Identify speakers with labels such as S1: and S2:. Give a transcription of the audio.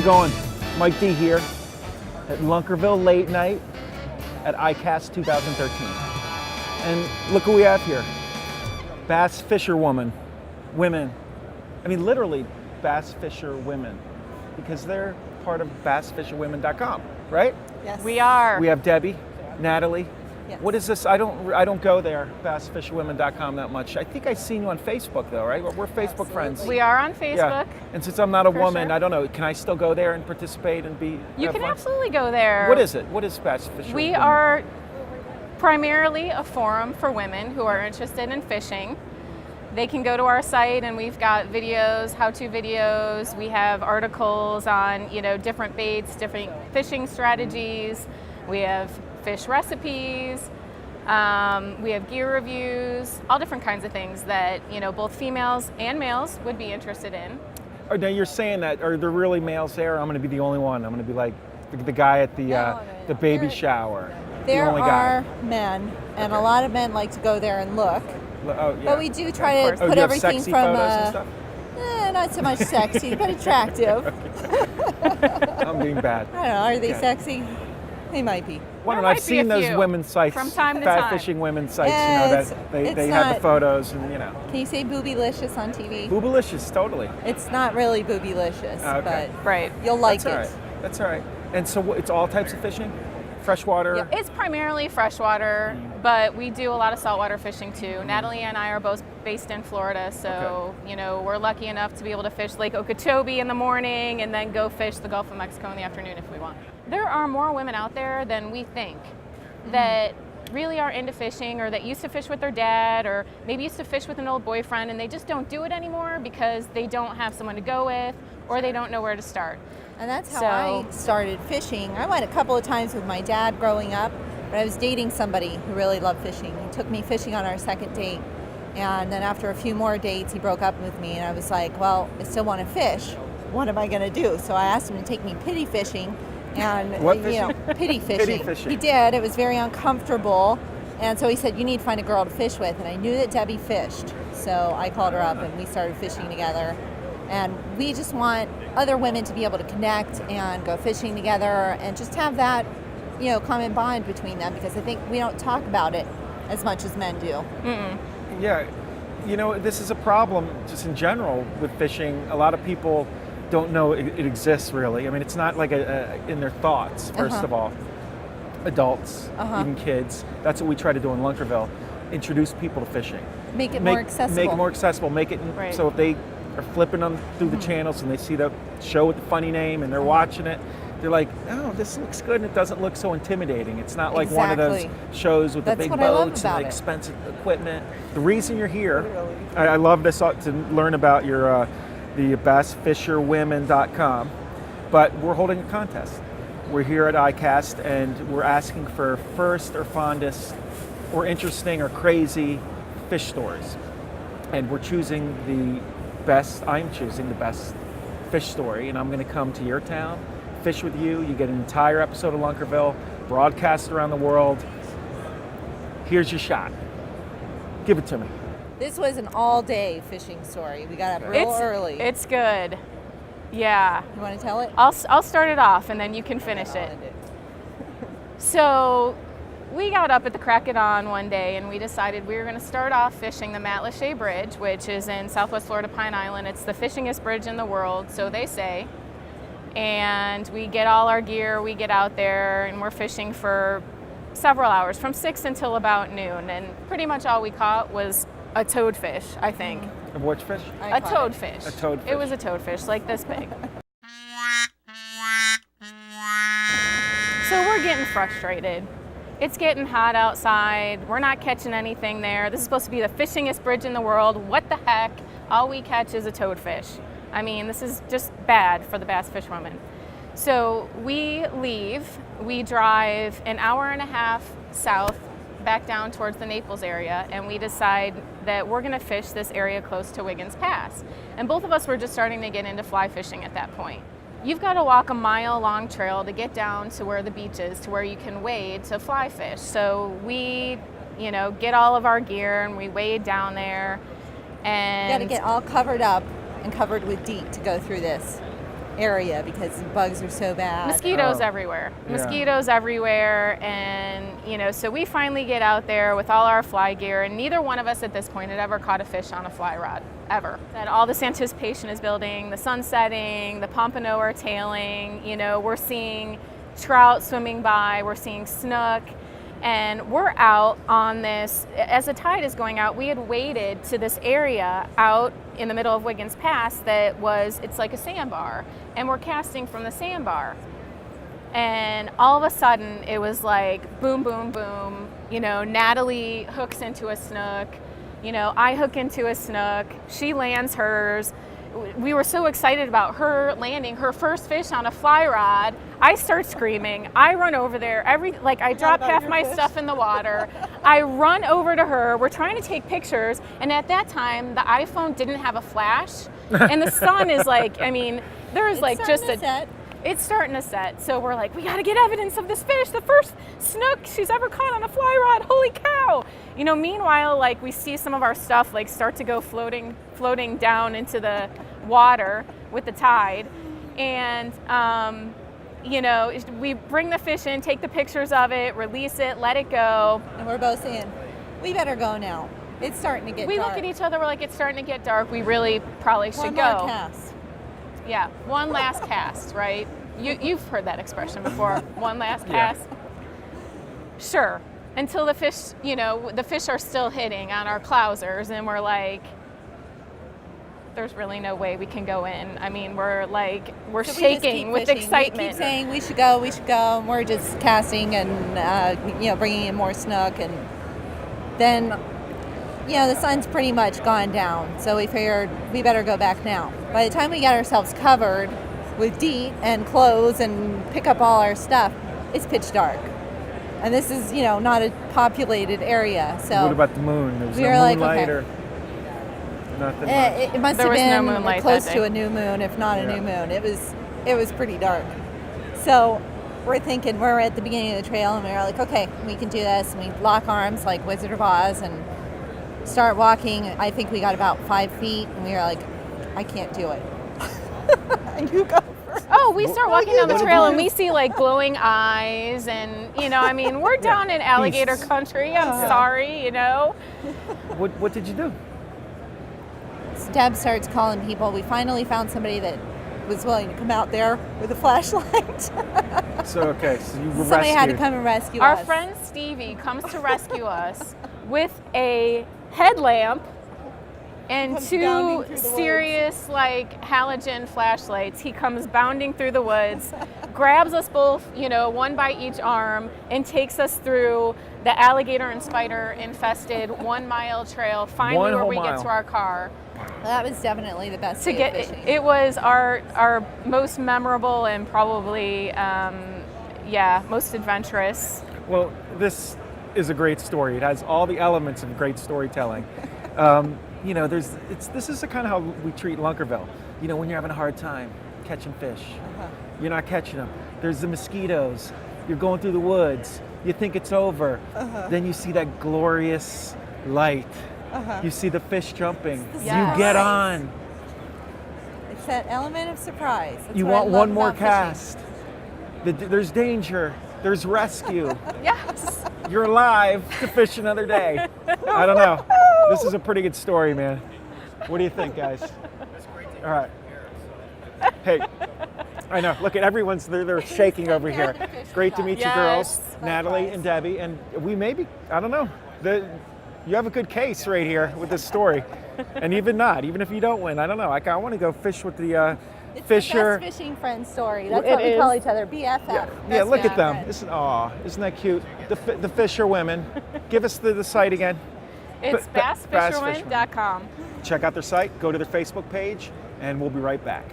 S1: it going? Mike D here at Lunkerville Late Night at ICAST 2013. And look who we have here. Bass fisher women. I mean, literally bass fisher women, because they're part of bassfisherwomen.com, right?
S2: Yes.
S3: We are.
S1: We have Debbie, Natalie.
S2: Yes.
S1: What is this? I don't go there, bassfisherwomen.com, that much. I think I've seen you on Facebook though, right? We're Facebook friends.
S3: We are on Facebook.
S1: Yeah. And since I'm not a
S3: For
S1: woman,
S3: sure.
S1: I don't know. Can I still go there and participate and be?
S3: You
S1: have
S3: can
S1: fun?
S3: absolutely go there.
S1: What is it? What is Bass Fisher?
S3: We
S1: Women?
S3: are primarily a forum for women who are interested in fishing. They can go to our site and we've got videos, how-to videos. We have articles on, different baits, different fishing strategies. We have fish recipes. We have gear reviews, all different kinds of things that, both females and males would be interested in.
S1: Oh, now you're saying that, are there really males there? I'm going to be the only one. I'm going to be like the guy at the baby shower.
S2: There
S1: the only
S2: are
S1: guy.
S2: men, and a lot of men like to go there and look.
S1: Oh, yeah.
S2: But we do try to
S1: Oh,
S2: put
S1: you have
S2: everything
S1: sexy
S2: from
S1: photos and stuff?
S2: not so much sexy, but attractive.
S1: I'm being bad.
S2: I don't know, are they
S1: Okay.
S2: sexy? They might be.
S1: Well,
S3: There
S1: I've
S3: might be
S1: seen
S3: a
S1: those
S3: few
S1: women's sites,
S3: from time to
S1: fat
S3: time.
S1: fishing women's sites,
S2: Yeah,
S1: that they
S2: it's
S1: have the
S2: not-
S1: photos and,
S2: Can you say boobylicious on TV?
S1: Boobylicious, totally.
S2: It's not really boobylicious,
S1: Okay.
S3: Right.
S2: but you'll like
S1: That's all
S2: it.
S1: right. That's all right. And so it's all types of fishing? Freshwater?
S3: Yeah, it's primarily freshwater, but we do a lot of saltwater fishing too. Natalie and I are both based in Florida, so we're lucky enough to be able to fish Lake Okeechobee in the morning and then go fish the Gulf of Mexico in the afternoon if we want. There are more women out there than we think that really are into fishing, or that used to fish with their dad, or maybe used to fish with an old boyfriend, and they just don't do it anymore because they don't have someone to go with, or they don't know where to start.
S2: And that's how I started fishing. I went a couple of times with my dad growing up, but I was dating somebody who really loved fishing. He took me fishing on our second date, and then after a few more dates, he broke up with me, and I was like, well, I still want to fish. What am I going to do? So I asked him to take me pity fishing, and
S1: What fishing?
S2: Pity fishing.
S1: Pity fishing.
S2: He did. It was very uncomfortable, and so he said, you need to find a girl to fish with, and I knew that Debbie fished, so I called her up, and we started fishing together. And we just want other women to be able to connect and go fishing together and just have that, common bond between them, because I think we don't talk about it as much as men do.
S3: Mm-mm.
S1: Yeah. This is a problem just in general with fishing. A lot of people don't know it exists really. I mean, it's not like in their thoughts, first of all. Adults, even kids. That's what we try to do in Lunkerville. Introduce people to fishing.
S2: Make it more accessible.
S1: Make it more accessible. Make it
S3: Right.
S1: so if they are flipping them through the channels and they see the show with the funny name and they're watching it, they're like, oh, this looks good, and it doesn't look so intimidating. It's not like one of those shows with
S2: That's
S1: the big
S2: what I love
S1: boats and
S2: about
S1: the
S2: it.
S1: expensive equipment. The reason you're here, I love this to learn about your the bassfisherwomen.com, but we're holding a contest. We're here at ICAST, and we're asking for first or fondest or interesting or crazy fish stories. And we're choosing I'm choosing the best fish story, and I'm going to come to your town, fish with you. You get an entire episode of Lunkerville, broadcast around the world. Here's your shot. Give it to me.
S2: This was an all-day fishing story. We got up real early.
S3: It's good. Yeah.
S2: You want to tell it?
S3: I'll start it off and then you can finish it. So we got up at the crack of dawn one day and we decided we were going to start off fishing the Matlacha Bridge, which is in Southwest Florida, Pine Island. It's the fishingest bridge in the world, so they say. And we get all our gear, we get out there, and we're fishing for several hours, from 6 until about noon. And pretty much all we caught was a toadfish, I think.
S1: A which fish?
S3: A toadfish.
S1: A toadfish.
S3: It was a toadfish, like this big. So we're getting frustrated. It's getting hot outside. We're not catching anything there. This is supposed to be the fishingest bridge in the world. What the heck? All we catch is a toadfish. I mean, this is just bad for the bass fisherwomen. So we leave. We drive an hour and a half south back down towards the Naples area, and we decide that we're going to fish this area close to Wiggins Pass. And both of us were just starting to get into fly fishing at that point. You've got to walk a mile-long trail to get down to where the beach is, to where you can wade to fly fish. So we, get all of our gear and we wade down there. And
S2: You got to get all covered up and covered with DEET to go through this. area because bugs are so bad.
S3: Mosquitoes everywhere.
S1: Yeah.
S3: Mosquitoes everywhere. And, so we finally get out there with all our fly gear, and neither one of us at this point had ever caught a fish on a fly rod, ever. And all this anticipation is building, the sun setting, the pompano are tailing, we're seeing trout swimming by, we're seeing snook. And we're out on this, as the tide is going out, we had waded to this area out in the middle of Wiggins Pass it's like a sandbar. And we're casting from the sandbar. And all of a sudden, it was like boom, boom, boom. Natalie hooks into a snook. I hook into a snook. She lands hers. We were so excited about her landing her first fish on a fly rod. I start screaming. I run over there. I drop half my stuff in the water. I run over to her. We're trying to take pictures. And at that time, the iPhone didn't have a flash. And the sun is there's it's starting to set. So we're like, we got to get evidence of this fish. The first snook she's ever caught on a fly rod. Holy cow. Meanwhile, we see some of our stuff start to go floating down into the water with the tide. And, we bring the fish in, take the pictures of it, release it, let it go.
S2: And we're both saying, we better go now. It's starting to get dark.
S3: We look at each other, we're like, it's starting to get dark. We really probably should go.
S2: One more cast.
S3: Yeah, one last cast, right? You've heard that expression before, one last cast. Sure, until the fish, the fish are still hitting on our clousers, and we're like, there's really no way we can go in. We're shaking with excitement.
S2: We keep saying we should go, and we're just casting and, bringing in more snook, and then, the sun's pretty much gone down, so we figured we better go back now. By the time we got ourselves covered with DEET and clothes and pick up all our stuff, it's pitch dark. And this is, not a populated area. So
S1: what about the moon? There was
S2: we
S1: no
S2: were like,
S1: moonlight
S2: okay.
S1: or nothing.
S2: It must
S3: There
S2: have
S3: was no
S2: been
S3: moonlight
S2: close
S3: that
S2: to
S3: day.
S2: a new moon, if not a new moon. It was pretty dark. So we're thinking, we're at the beginning of the trail, and we were like, okay, we can do this. And we lock arms like Wizard of Oz and start walking. I think we got about 5 feet, and we were like, I can't do it. You go first.
S3: Oh, we start walking down the trail and we see glowing eyes, and we're down in alligator
S1: Beasts.
S3: country. I'm sorry,
S1: What did you do?
S2: Deb starts calling people. We finally found somebody that was willing to come out there with a flashlight.
S1: So you were
S2: Somebody had to
S3: Our
S1: rescued.
S2: come and rescue us.
S3: friend Stevie comes to rescue us with a headlamp and
S2: Comes
S3: two
S2: bounding through the
S3: serious halogen flashlights. He comes bounding through the woods, grabs us both, one by each arm, and takes us through the alligator and spider infested 1 mile trail, finally
S1: One
S3: where
S1: whole
S3: we get
S1: mile.
S3: to our car.
S2: That was definitely the best
S3: To
S2: day
S3: get
S2: of fishing.
S3: it was our most memorable and probably most adventurous.
S1: Well, this is a great story. It has all the elements of great storytelling. This is kind of how we treat Lunkerville. When you're having a hard time catching fish, you're not catching them. There's the mosquitoes. You're going through the woods. You think it's over. Then you see that glorious light. You see the fish jumping.
S2: It's the
S3: Yes.
S1: You get
S2: surprise.
S1: on.
S2: It's that element of surprise. That's
S1: You
S2: what I
S1: want
S2: love
S1: one more
S2: about fishing.
S1: cast. There's danger. There's rescue.
S3: Yes.
S1: You're alive to fish another day. I don't know. This is a pretty good story, man. What do you think, guys? All right. Hey, I know. Look at everyone's. They're shaking over here. Great to meet you, girls,
S3: Yes.
S1: Natalie and Debbie. And we maybe, I don't know. You have a good case right here with this story, and even if you don't win, I don't know. I want to go fish with the
S2: It's
S1: fisher.
S2: the best fishing friend story. That's
S3: It
S2: what we
S3: is.
S2: call each other, BFF.
S1: Yeah,
S2: Best
S1: look at
S2: fishing
S1: them.
S2: friend.
S1: Isn't that cute? The fisher women. Give us the site again.
S3: It's
S1: Bassfisherwomen.
S3: bassfisherwomen.com.
S1: Check out their site. Go to their Facebook page, and we'll be right back.